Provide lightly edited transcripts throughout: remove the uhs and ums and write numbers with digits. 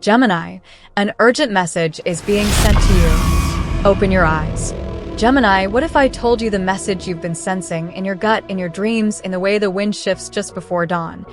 Gemini, an urgent message is being sent to you. Open your eyes. Gemini, what if I told you the message you've been sensing in your gut, in your dreams, in the way the wind shifts just before dawn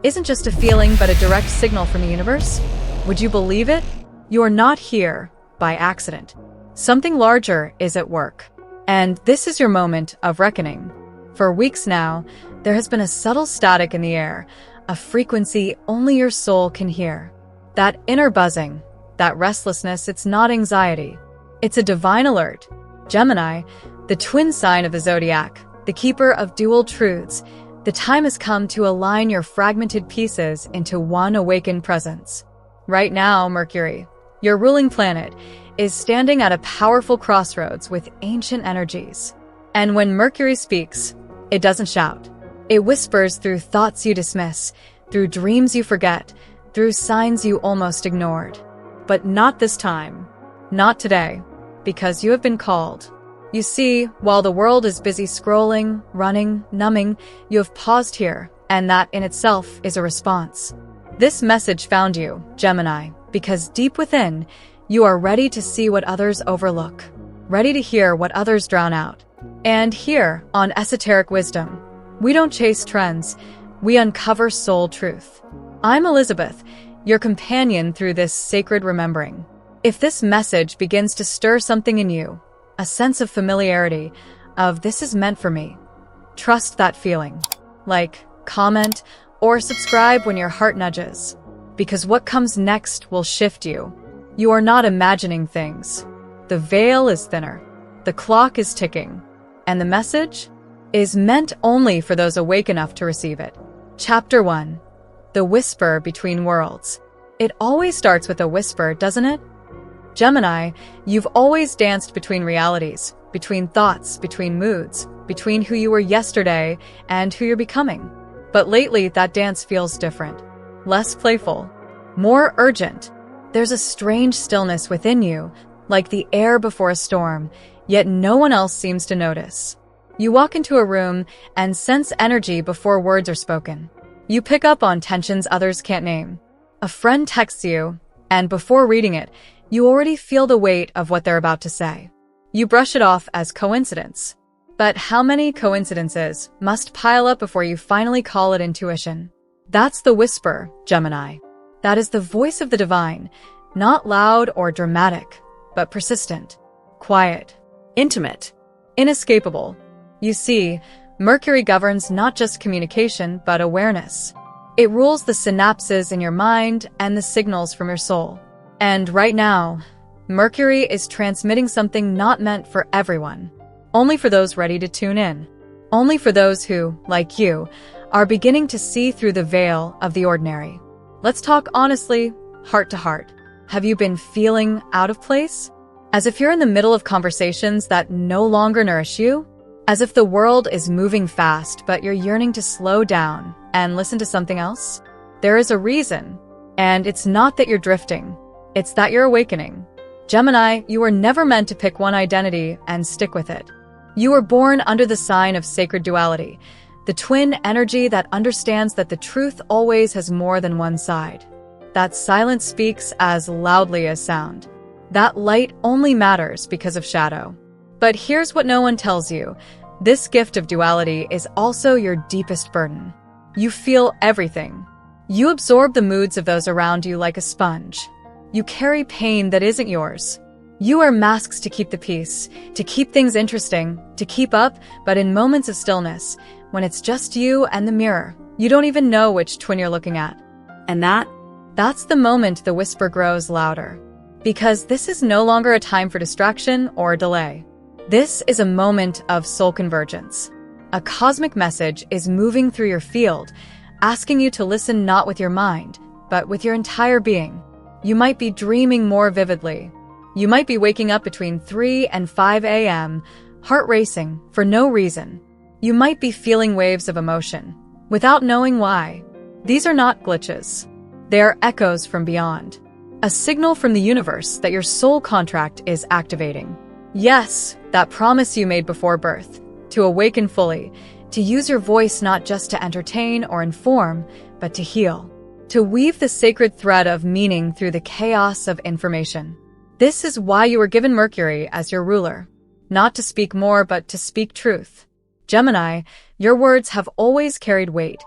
isn't just a feeling but a direct signal from the universe? Would you believe it? You are not here by accident. Something larger is at work. And this is your moment of reckoning. For weeks now, there has been a subtle static in the air, a frequency only your soul can hear. That inner buzzing, that restlessness, it's not anxiety. It's a divine alert. Gemini, the twin sign of the zodiac, the keeper of dual truths, the time has come to align your fragmented pieces into one awakened presence. Right now, Mercury, your ruling planet, is standing at a powerful crossroads with ancient energies. And when Mercury speaks, it doesn't shout. It whispers through thoughts you dismiss, through dreams you forget, through signs you almost ignored. But not this time. Not today. Because you have been called. You see, while the world is busy scrolling, running, numbing, you have paused here, and that in itself is a response. This message found you, Gemini, because deep within, you are ready to see what others overlook, ready to hear what others drown out. And here, on Esoteric Wisdom, we don't chase trends, we uncover soul truth. I'm Elizabeth, your companion through this sacred remembering. If this message begins to stir something in you, a sense of familiarity, of this is meant for me, trust that feeling. Like, comment, or subscribe when your heart nudges. Because what comes next will shift you. You are not imagining things. The veil is thinner. The clock is ticking. And the message is meant only for those awake enough to receive it. Chapter 1. The Whisper Between Worlds. It always starts with a whisper, doesn't it? Gemini, you've always danced between realities, between thoughts, between moods, between who you were yesterday and who you're becoming. But lately, that dance feels different. Less playful. More urgent. There's a strange stillness within you, like the air before a storm, yet no one else seems to notice. You walk into a room and sense energy before words are spoken. You pick up on tensions others can't name. A friend texts you, and before reading it, you already feel the weight of what they're about to say. You brush it off as coincidence. But how many coincidences must pile up before you finally call it intuition? That's the whisper, Gemini. That is the voice of the divine, not loud or dramatic, but persistent, quiet, intimate, inescapable. You see, Mercury governs not just communication, but awareness. It rules the synapses in your mind and the signals from your soul. And right now, Mercury is transmitting something not meant for everyone. Only for those ready to tune in. Only for those who, like you, are beginning to see through the veil of the ordinary. Let's talk honestly, heart to heart. Have you been feeling out of place? As if you're in the middle of conversations that no longer nourish you? As if the world is moving fast, but you're yearning to slow down and listen to something else? There is a reason, and it's not that you're drifting. It's that you're awakening. Gemini, you were never meant to pick one identity and stick with it. You were born under the sign of sacred duality, the twin energy that understands that the truth always has more than one side. That silence speaks as loudly as sound. That light only matters because of shadow. But here's what no one tells you. This gift of duality is also your deepest burden. You feel everything. You absorb the moods of those around you like a sponge. You carry pain that isn't yours. You wear masks to keep the peace, to keep things interesting, to keep up, but in moments of stillness, when it's just you and the mirror, you don't even know which twin you're looking at. And that's the moment the whisper grows louder. Because this is no longer a time for distraction or delay. This is a moment of soul convergence. A cosmic message is moving through your field, asking you to listen not with your mind, but with your entire being. You might be dreaming more vividly. You might be waking up between 3 and 5 a.m., heart racing for no reason. You might be feeling waves of emotion, without knowing why. These are not glitches. They are echoes from beyond. A signal from the universe that your soul contract is activating. Yes, that promise you made before birth, to awaken fully, to use your voice not just to entertain or inform, but to heal. to weave the sacred thread of meaning through the chaos of information. This is why you were given Mercury as your ruler. Not to speak more, but to speak truth. Gemini, your words have always carried weight,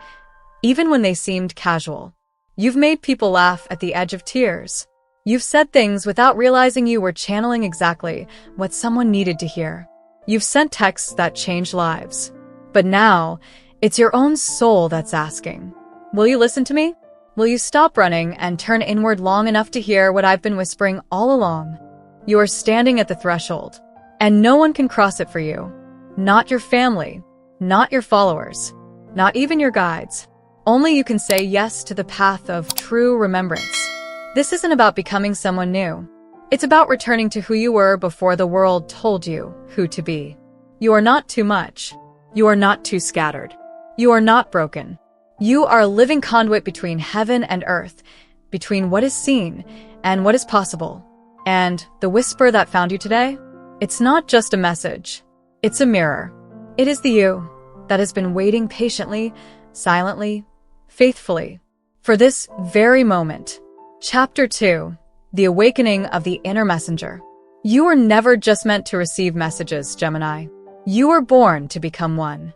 even when they seemed casual. You've made people laugh at the edge of tears. You've said things without realizing you were channeling exactly what someone needed to hear. You've sent texts that changed lives. But now, it's your own soul that's asking. Will you listen to me? Will you stop running and turn inward long enough to hear what I've been whispering all along? You are standing at the threshold, and no one can cross it for you. Not your family, not your followers, not even your guides. Only you can say yes to the path of true remembrance. This isn't about becoming someone new. It's about returning to who you were before the world told you who to be. You are not too much. You are not too scattered. You are not broken. You are a living conduit between heaven and earth, between what is seen and what is possible. And the whisper that found you today? It's not just a message. It's a mirror. It is the you that has been waiting patiently, silently, faithfully, for this very moment. Chapter 2. The Awakening of the Inner Messenger. You were never just meant to receive messages, Gemini. You were born to become one.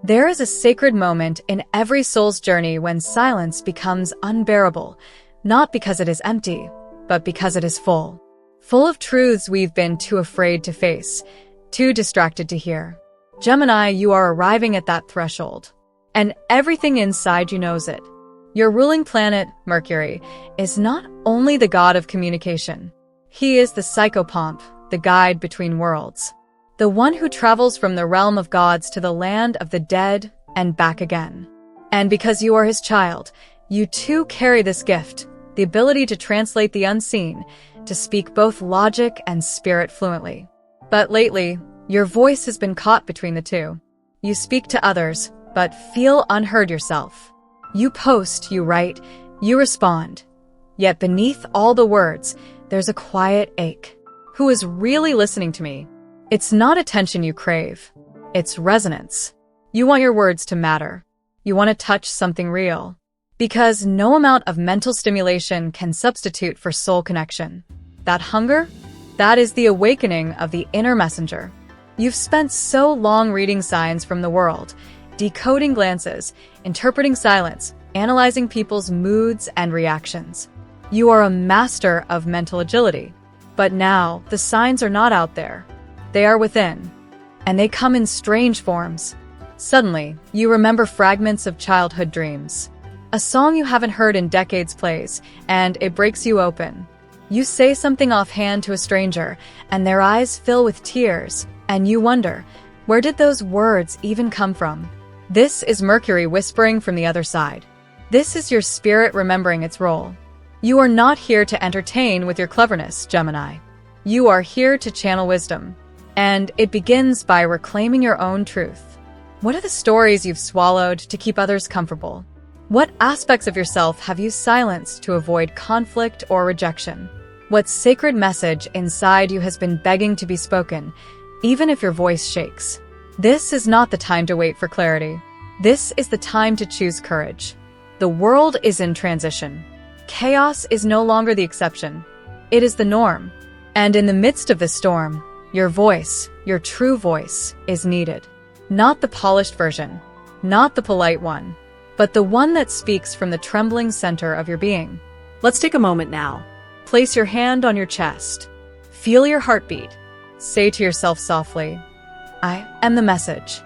There is a sacred moment in every soul's journey when silence becomes unbearable, not because it is empty, but because it is full. Full of truths we've been too afraid to face, too distracted to hear. Gemini, you are arriving at that threshold, and everything inside you knows it. Your ruling planet, Mercury, is not only the god of communication. He is the psychopomp, the guide between worlds. The one who travels from the realm of gods to the land of the dead and back again. And because you are his child, you too carry this gift, the ability to translate the unseen, to speak both logic and spirit fluently. But lately, your voice has been caught between the two. You speak to others, but feel unheard yourself. You post, you write, you respond. Yet beneath all the words, there's a quiet ache. Who is really listening to me? It's not attention you crave. It's resonance. You want your words to matter. You want to touch something real. Because no amount of mental stimulation can substitute for soul connection. That hunger? That is the awakening of the inner messenger. You've spent so long reading signs from the world, decoding glances, interpreting silence, analyzing people's moods and reactions. You are a master of mental agility. But now, the signs are not out there. They are within, and they come in strange forms. Suddenly, you remember fragments of childhood dreams. A song you haven't heard in decades plays, and it breaks you open. You say something offhand to a stranger, and their eyes fill with tears, and you wonder, where did those words even come from? This is Mercury whispering from the other side. This is your spirit remembering its role. You are not here to entertain with your cleverness, Gemini. You are here to channel wisdom. And it begins by reclaiming your own truth. What are the stories you've swallowed to keep others comfortable? What aspects of yourself have you silenced to avoid conflict or rejection? What sacred message inside you has been begging to be spoken, even if your voice shakes? This is not the time to wait for clarity. This is the time to choose courage. The world is in transition. Chaos is no longer the exception. It is the norm. And in the midst of the storm, your voice, your true voice, is needed. Not the polished version, not the polite one, but the one that speaks from the trembling center of your being. Let's take a moment now. Place your hand on your chest. Feel your heartbeat. Say to yourself softly, I am the message.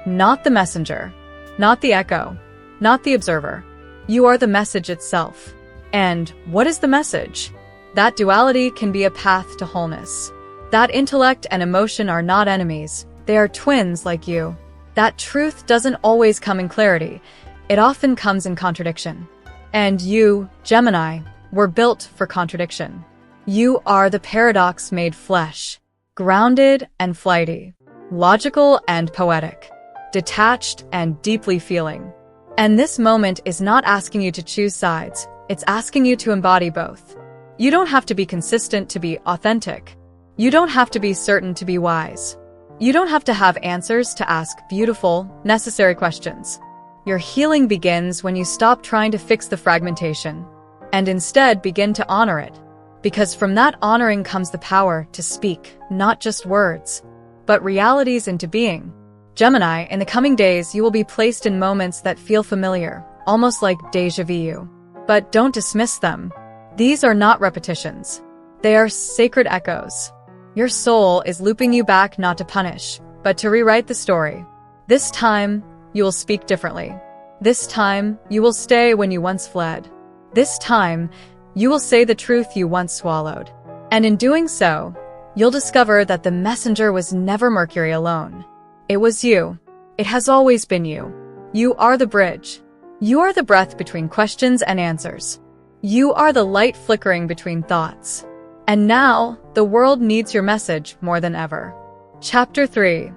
Not the messenger, not the echo, not the observer. You are the message itself. And what is the message? That duality can be a path to wholeness. That intellect and emotion are not enemies. They are twins like you. That truth doesn't always come in clarity. It often comes in contradiction. And you, Gemini, were built for contradiction. You are the paradox made flesh, grounded and flighty, logical and poetic, detached and deeply feeling. And this moment is not asking you to choose sides. It's asking you to embody both. You don't have to be consistent to be authentic. You don't have to be certain to be wise. You don't have to have answers to ask beautiful, necessary questions. Your healing begins when you stop trying to fix the fragmentation and instead begin to honor it. Because from that honoring comes the power to speak, not just words, but realities into being. Gemini, in the coming days, you will be placed in moments that feel familiar, almost like déjà vu. But don't dismiss them. These are not repetitions. They are sacred echoes. Your soul is looping you back not to punish, but to rewrite the story. This time, you will speak differently. This time, you will stay when you once fled. This time, you will say the truth you once swallowed. And in doing so, you'll discover that the messenger was never Mercury alone. It was you. It has always been you. You are the bridge. You are the breath between questions and answers. You are the light flickering between thoughts. And now, the world needs your message more than ever. Chapter 3.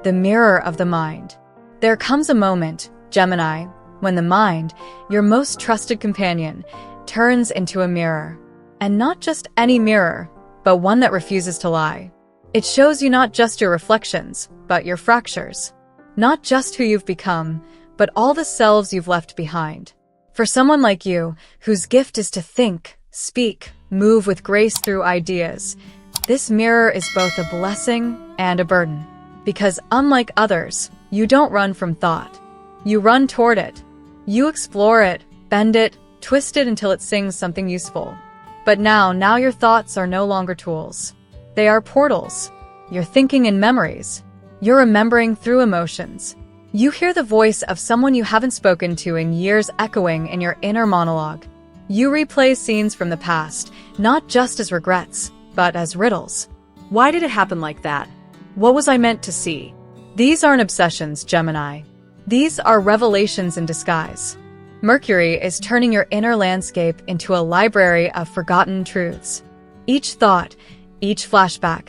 The Mirror of the Mind. There comes a moment, Gemini, when the mind, your most trusted companion, turns into a mirror. And not just any mirror, but one that refuses to lie. It shows you not just your reflections, but your fractures. Not just who you've become, but all the selves you've left behind. For someone like you, whose gift is to think, speak, move with grace through ideas, this mirror is both a blessing and a burden. Because unlike others, you don't run from thought. You run toward it. You explore it, bend it, twist it until it sings something useful. But now your thoughts are no longer tools. They are portals. You're thinking in memories. You're remembering through emotions. You hear the voice of someone you haven't spoken to in years echoing in your inner monologue. You replay scenes from the past, not just as regrets, but as riddles. Why did it happen like that? What was I meant to see? These aren't obsessions, Gemini. These are revelations in disguise. Mercury is turning your inner landscape into a library of forgotten truths. Each thought, each flashback,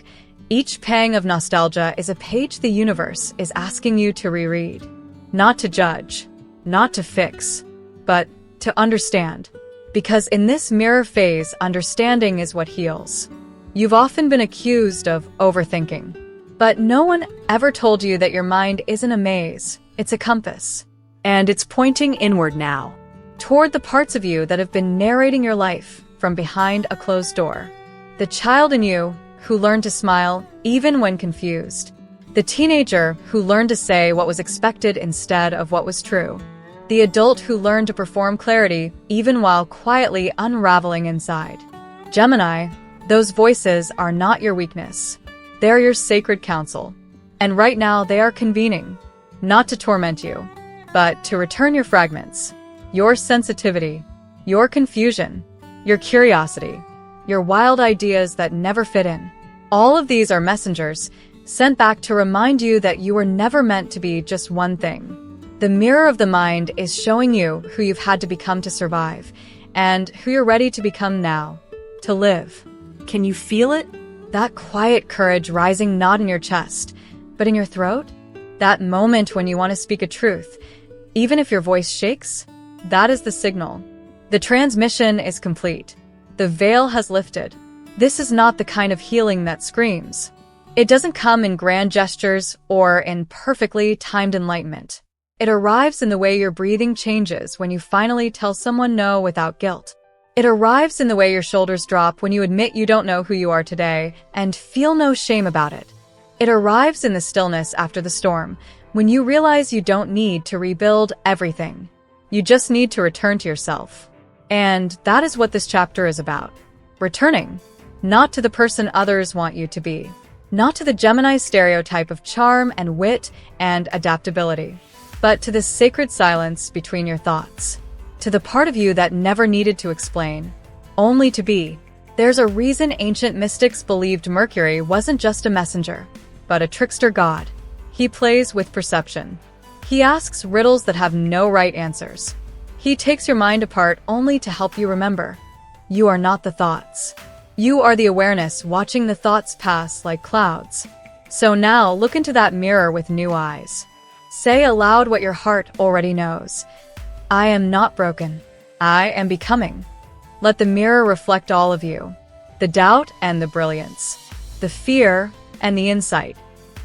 each pang of nostalgia is a page the universe is asking you to reread. Not to judge, not to fix, but to understand. Because in this mirror phase, understanding is what heals. You've often been accused of overthinking. But no one ever told you that your mind isn't a maze, it's a compass. And it's pointing inward now. Toward the parts of you that have been narrating your life from behind a closed door. The child in you who learned to smile even when confused. The teenager who learned to say what was expected instead of what was true. The adult who learned to perform clarity even while quietly unraveling inside. Gemini, those voices are not your weakness. They're your sacred counsel. And right now they are convening, not to torment you, but to return your fragments, your sensitivity, your confusion, your curiosity, your wild ideas that never fit in. All of these are messengers sent back to remind you that you were never meant to be just one thing. The mirror of the mind is showing you who you've had to become to survive, and who you're ready to become now, to live. Can you feel it? That quiet courage rising not in your chest, but in your throat? That moment when you want to speak a truth, even if your voice shakes? That is the signal. The transmission is complete. The veil has lifted. This is not the kind of healing that screams. It doesn't come in grand gestures or in perfectly timed enlightenment. It arrives in the way your breathing changes when you finally tell someone no without guilt. It arrives in the way your shoulders drop when you admit you don't know who you are today and feel no shame about it. It arrives in the stillness after the storm, when you realize you don't need to rebuild everything. You just need to return to yourself. And that is what this chapter is about. Returning. Not to the person others want you to be. Not to the Gemini stereotype of charm and wit and adaptability. But to the sacred silence between your thoughts. To the part of you that never needed to explain. Only to be. There's a reason ancient mystics believed Mercury wasn't just a messenger, but a trickster god. He plays with perception. He asks riddles that have no right answers. He takes your mind apart only to help you remember. You are not the thoughts. You are the awareness watching the thoughts pass like clouds. So now look into that mirror with new eyes. Say aloud what your heart already knows. I am not broken. I am becoming. Let the mirror reflect all of you. The doubt and the brilliance. The fear and the insight.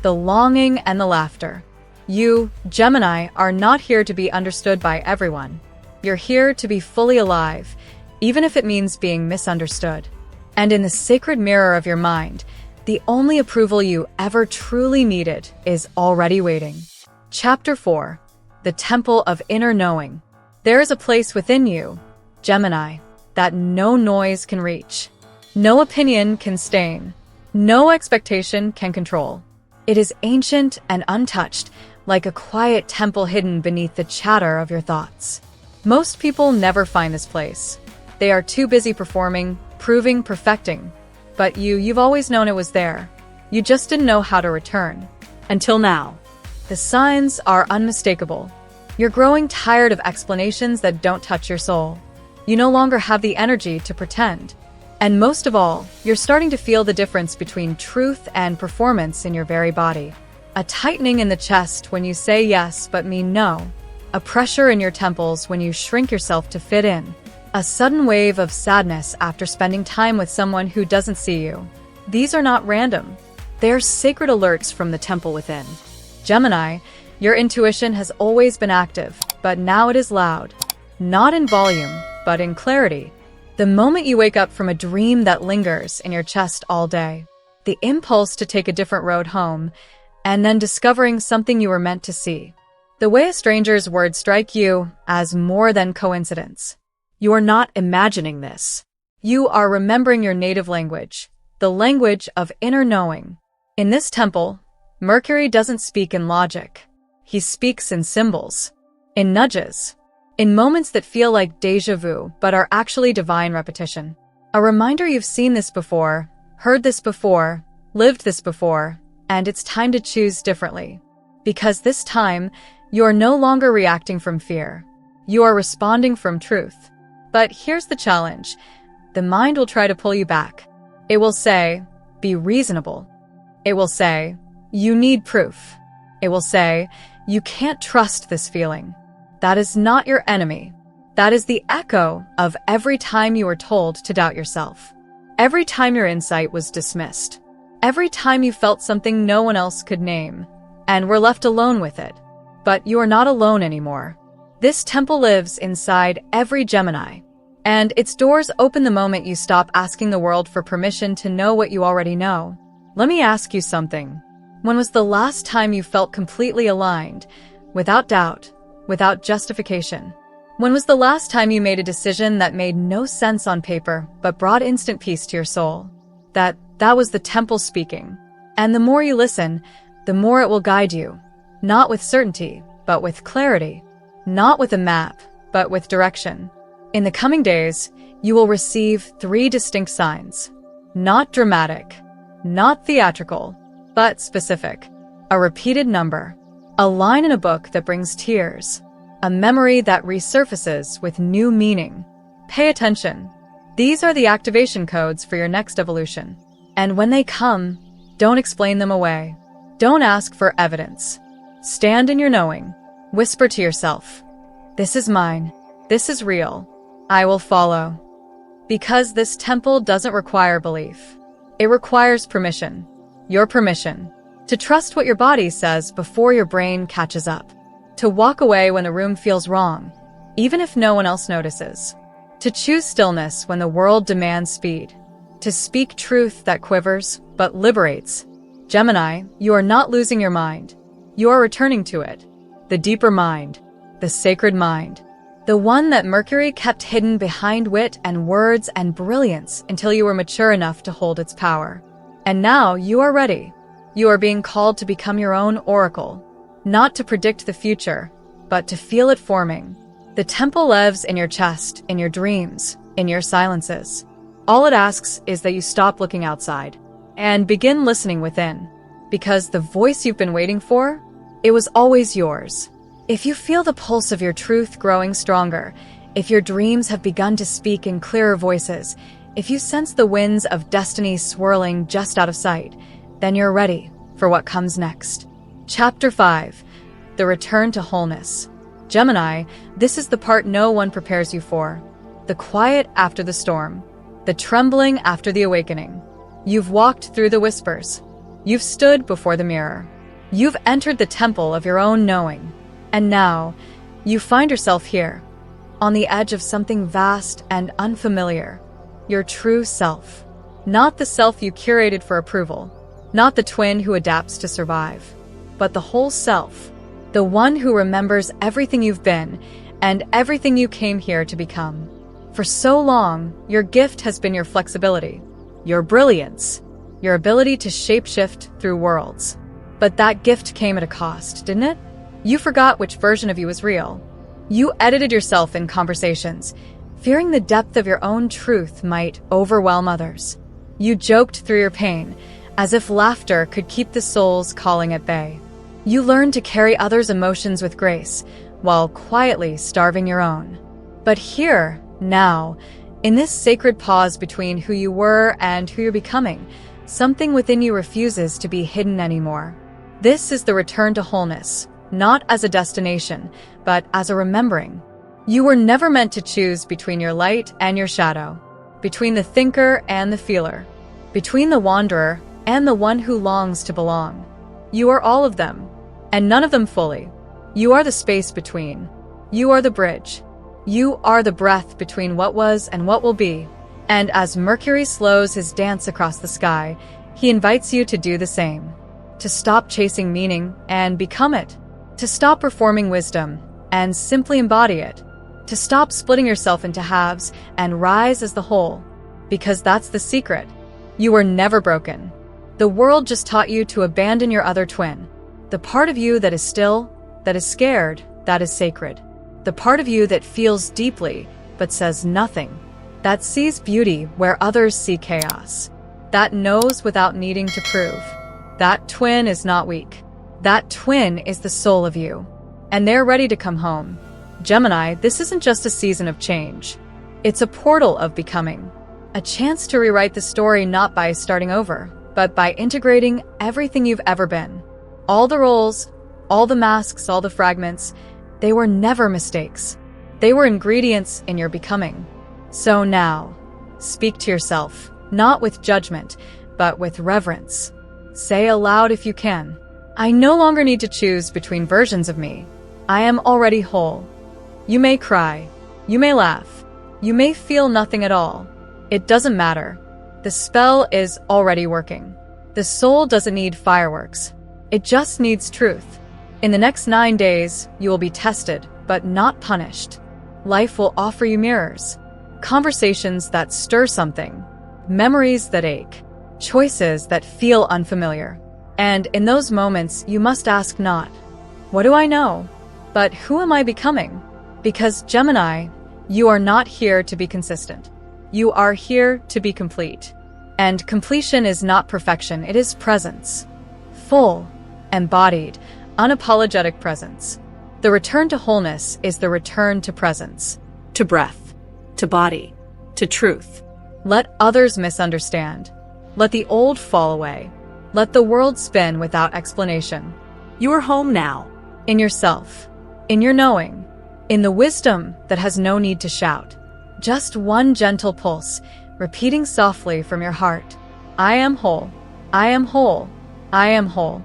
The longing and the laughter. You, Gemini, are not here to be understood by everyone. You're here to be fully alive, even if it means being misunderstood. And in the sacred mirror of your mind, the only approval you ever truly needed is already waiting. Chapter 4. The Temple of Inner Knowing. There is a place within you, Gemini, that no noise can reach. No opinion can stain. No expectation can control. It is ancient and untouched, like a quiet temple hidden beneath the chatter of your thoughts. Most people never find this place. They are too busy performing, proving, perfecting. But you've always known it was there. You just didn't know how to return. Until now. The signs are unmistakable. You're growing tired of explanations that don't touch your soul. You no longer have the energy to pretend. And most of all, you're starting to feel the difference between truth and performance in your very body. A tightening in the chest when you say yes but mean no. A pressure in your temples when you shrink yourself to fit in. A sudden wave of sadness after spending time with someone who doesn't see you. These are not random. They're sacred alerts from the temple within. Gemini, your intuition has always been active, but now it is loud. Not in volume, but in clarity. The moment you wake up from a dream that lingers in your chest all day. The impulse to take a different road home, and then discovering something you were meant to see. The way a stranger's words strike you as more than coincidence. You are not imagining this. You are remembering your native language, the language of inner knowing. In this temple, Mercury doesn't speak in logic. He speaks in symbols, in nudges, in moments that feel like déjà vu but are actually divine repetition. A reminder you've seen this before, heard this before, lived this before, and it's time to choose differently. Because this time, you are no longer reacting from fear. You are responding from truth. But here's the challenge. The mind will try to pull you back. It will say, be reasonable. It will say, you need proof. It will say, you can't trust this feeling. That is not your enemy. That is the echo of every time you were told to doubt yourself. Every time your insight was dismissed. Every time you felt something no one else could name, and were left alone with it. But you are not alone anymore. This temple lives inside every Gemini, and its doors open the moment you stop asking the world for permission to know what you already know. Let me ask you something. When was the last time you felt completely aligned, without doubt, without justification? When was the last time you made a decision that made no sense on paper but brought instant peace to your soul? That was the temple speaking. And the more you listen, the more it will guide you. Not with certainty, but with clarity. Not with a map, but with direction. In the coming days, you will receive 3 distinct signs. Not dramatic, not theatrical, but specific. A repeated number. A line in a book that brings tears. A memory that resurfaces with new meaning. Pay attention. These are the activation codes for your next evolution. And when they come, don't explain them away. Don't ask for evidence. Stand in your knowing. Whisper to yourself, this is mine. This is real. I will follow. Because this temple doesn't require belief. It requires permission. Your permission. To trust what your body says before your brain catches up. To walk away when the room feels wrong, even if no one else notices. To choose stillness when the world demands speed. To speak truth that quivers, but liberates. Gemini, you are not losing your mind. You are returning to it. The deeper mind. The sacred mind. The one that Mercury kept hidden behind wit and words and brilliance until you were mature enough to hold its power. And now you are ready. You are being called to become your own oracle. Not to predict the future, but to feel it forming. The temple lives in your chest, in your dreams, in your silences. All it asks is that you stop looking outside and begin listening within. Because the voice you've been waiting for, it was always yours. If you feel the pulse of your truth growing stronger, if your dreams have begun to speak in clearer voices, if you sense the winds of destiny swirling just out of sight, then you're ready for what comes next. Chapter 5. The Return to Wholeness. Gemini, this is the part no one prepares you for. The quiet after the storm. The trembling after the awakening. You've walked through the whispers. You've stood before the mirror. You've entered the temple of your own knowing, and now you find yourself here, on the edge of something vast and unfamiliar. Your true self. Not the self you curated for approval, not the twin who adapts to survive, but the whole self, the one who remembers everything you've been and everything you came here to become. For so long, your gift has been your flexibility, your brilliance, your ability to shapeshift through worlds. But that gift came at a cost, didn't it? You forgot which version of you was real. You edited yourself in conversations, fearing the depth of your own truth might overwhelm others. You joked through your pain, as if laughter could keep the soul's calling at bay. You learned to carry others' emotions with grace, while quietly starving your own. But here, now, in this sacred pause between who you were and who you're becoming, something within you refuses to be hidden anymore. This is the return to wholeness, not as a destination, but as a remembering. You were never meant to choose between your light and your shadow, between the thinker and the feeler, between the wanderer and the one who longs to belong. You are all of them, and none of them fully. You are the space between. You are the bridge. You are the breath between what was and what will be. And as Mercury slows his dance across the sky, he invites you to do the same. To stop chasing meaning and become it. To stop performing wisdom and simply embody it. To stop splitting yourself into halves and rise as the whole. Because that's the secret. You were never broken. The world just taught you to abandon your other twin. The part of you that is still, that is scared, that is sacred. The part of you that feels deeply, but says nothing. That sees beauty where others see chaos. That knows without needing to prove. That twin is not weak. That twin is the soul of you. And they're ready to come home. Gemini, this isn't just a season of change. It's a portal of becoming. A chance to rewrite the story not by starting over, but by integrating everything you've ever been. All the roles, all the masks, all the fragments, they were never mistakes. They were ingredients in your becoming. So now, speak to yourself, not with judgment, but with reverence. Say aloud if you can, I no longer need to choose between versions of me. I am already whole. You may cry, you may laugh, you may feel nothing at all. It doesn't matter. The spell is already working. The soul doesn't need fireworks. It just needs truth. In the next 9 days, you will be tested, but not punished. Life will offer you mirrors, conversations that stir something, memories that ache, choices that feel unfamiliar. And in those moments, you must ask not, what do I know? But who am I becoming? Because Gemini, you are not here to be consistent. You are here to be complete. And completion is not perfection, it is presence. Full, embodied, unapologetic presence. The return to wholeness is the return to presence. To breath, to body, to truth. Let others misunderstand. Let the old fall away. Let the world spin without explanation. You are home now. In yourself, in your knowing, in the wisdom that has no need to shout. Just one gentle pulse, repeating softly from your heart. I am whole. I am whole. I am whole.